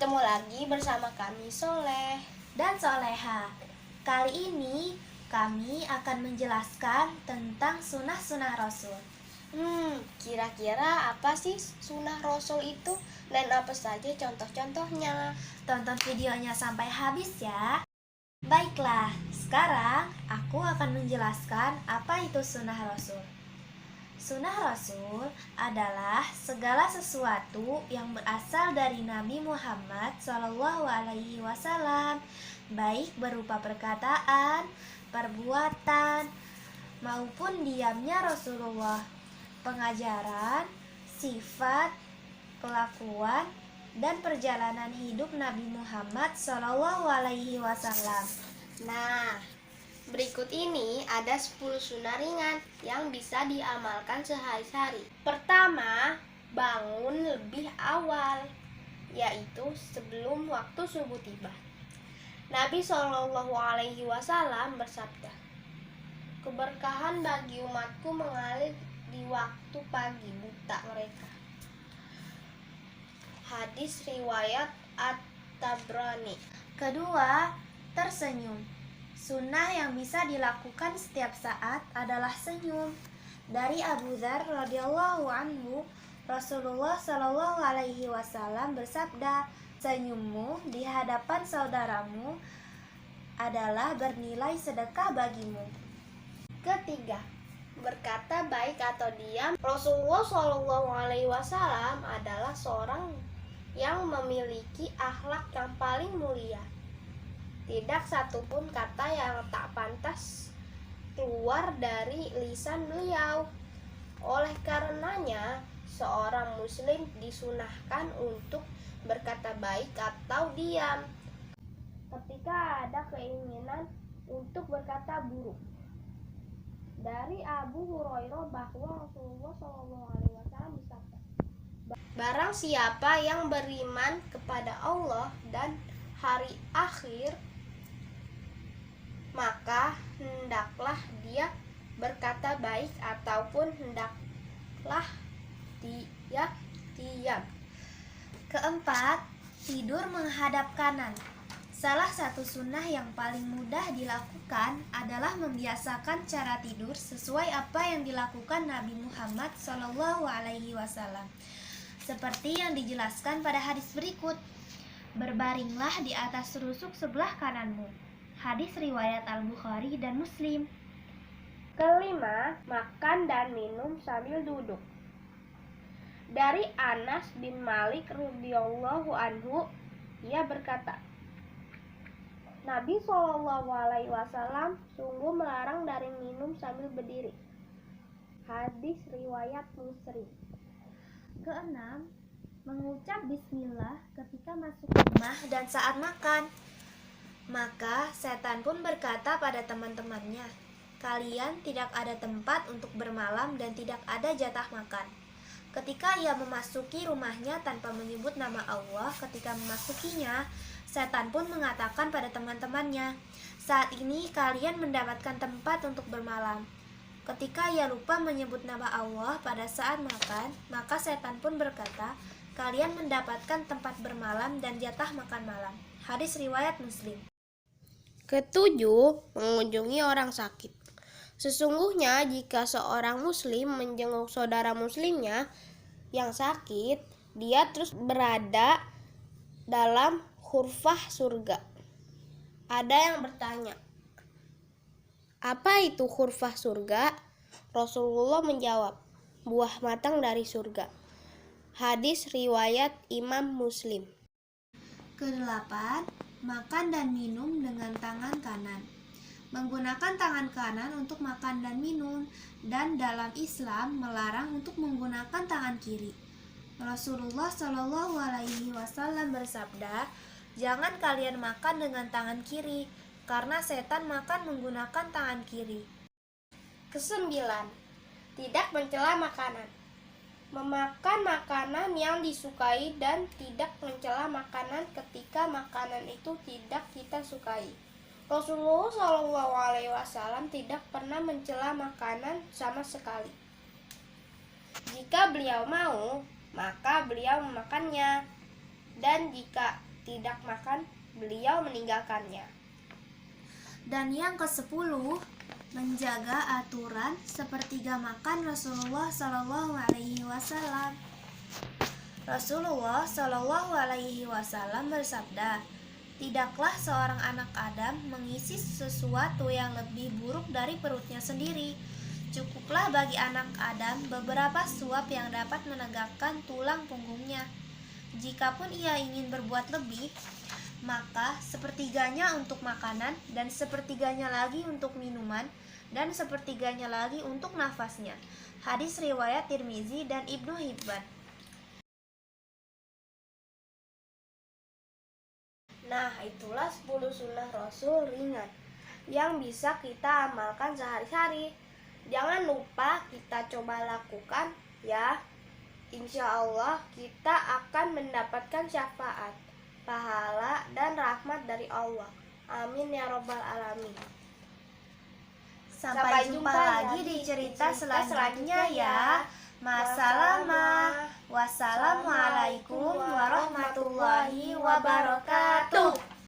Bertemu lagi bersama kami Soleh dan Soleha. Kali ini kami akan menjelaskan tentang sunnah-sunnah Rasul. Kira-kira apa sih sunnah Rasul itu dan apa saja contoh-contohnya? Tonton videonya sampai habis ya. Baiklah, sekarang aku akan menjelaskan apa itu sunnah Rasul. Sunnah Rasul adalah segala sesuatu yang berasal dari Nabi Muhammad SAW, baik berupa perkataan, perbuatan, maupun diamnya Rasulullah, pengajaran, sifat, kelakuan, dan perjalanan hidup Nabi Muhammad SAW. Nah, berikut ini ada 10 sunnah ringan yang bisa diamalkan sehari-hari. Pertama, bangun lebih awal, yaitu sebelum waktu subuh tiba. Nabi SAW bersabda, "Keberkahan bagi umatku mengalir di waktu pagi buta mereka." Hadis riwayat At-Tabrani. Kedua, tersenyum. Sunnah yang bisa dilakukan setiap saat adalah senyum. Dari Abu Dzar radhiyallahu anhu, Rasulullah shallallahu alaihi wasallam bersabda, "Senyummu di hadapan saudaramu adalah bernilai sedekah bagimu." Ketiga, berkata baik atau diam. Rasulullah SAW adalah seorang yang memiliki akhlak yang paling mulia. Tidak satupun kata yang tak pantas keluar dari lisan beliau. Oleh karenanya, seorang muslim disunahkan untuk berkata baik atau diam ketika ada keinginan untuk berkata buruk. Dari Abu Hurairah bahwa Rasulullah SAW bersabda, "Barang siapa yang beriman kepada Allah dan hari akhir, maka hendaklah dia berkata baik ataupun hendaklah dia diam." Keempat, tidur menghadap kanan. Salah satu sunnah yang paling mudah dilakukan adalah membiasakan cara tidur sesuai apa yang dilakukan Nabi Muhammad SAW. Seperti yang dijelaskan pada hadis berikut, "Berbaringlah di atas rusuk sebelah kananmu." Hadis riwayat Al-Bukhari dan Muslim. Kelima, makan dan minum sambil duduk. Dari Anas bin Malik radhiyallahu anhu, ia berkata, "Nabi SAW sungguh melarang dari minum sambil berdiri." Hadis riwayat Muslim. Keenam, mengucap bismillah ketika masuk rumah dan saat makan. Maka setan pun berkata pada teman-temannya, "Kalian tidak ada tempat untuk bermalam dan tidak ada jatah makan." Ketika ia memasuki rumahnya tanpa menyebut nama Allah ketika memasukinya, setan pun mengatakan pada teman-temannya, "Saat ini kalian mendapatkan tempat untuk bermalam." Ketika ia lupa menyebut nama Allah pada saat makan, maka setan pun berkata, "Kalian mendapatkan tempat bermalam dan jatah makan malam." Hadis riwayat Muslim. Ketujuh, mengunjungi orang sakit. Sesungguhnya jika seorang muslim menjenguk saudara muslimnya yang sakit, dia terus berada dalam hurfah surga. Ada yang bertanya, "Apa itu hurfah surga?" Rasulullah menjawab, "Buah matang dari surga." Hadis riwayat Imam Muslim. Kedelapan, makan dan minum dengan tangan kanan. Menggunakan tangan kanan untuk makan dan minum, dan dalam Islam melarang untuk menggunakan tangan kiri. Rasulullah SAW bersabda, "Jangan kalian makan dengan tangan kiri, karena setan makan menggunakan tangan kiri." Kesembilan, tidak mencela makanan. Memakan makanan yang disukai dan tidak mencela makanan ketika makanan itu tidak kita sukai. Rasulullah SAW tidak pernah mencela makanan sama sekali. Jika beliau mau, maka beliau memakannya. Dan jika tidak makan, beliau meninggalkannya. Dan yang ke-10, menjaga aturan sepertiga makan Rasulullah Shallallahu Alaihi Wasallam. Rasulullah Shallallahu Alaihi Wasallam bersabda, "Tidaklah seorang anak Adam mengisi sesuatu yang lebih buruk dari perutnya sendiri. Cukuplah bagi anak Adam beberapa suap yang dapat menegakkan tulang punggungnya. Jikapun ia ingin berbuat lebih, maka sepertiganya untuk makanan, dan sepertiganya lagi untuk minuman, dan sepertiganya lagi untuk nafasnya." Hadis riwayat Tirmizi dan Ibnu Hibban. Nah, itulah 10 sunnah Rasul ringan yang bisa kita amalkan sehari-hari. Jangan lupa kita coba lakukan ya. Insya Allah kita akan mendapatkan syafaat, pahala, dan rahmat dari Allah. Amin ya robbal alamin. Sampai jumpa lagi di cerita selanjutnya ya. Wassalamualaikum warahmatullahi wabarakatuh.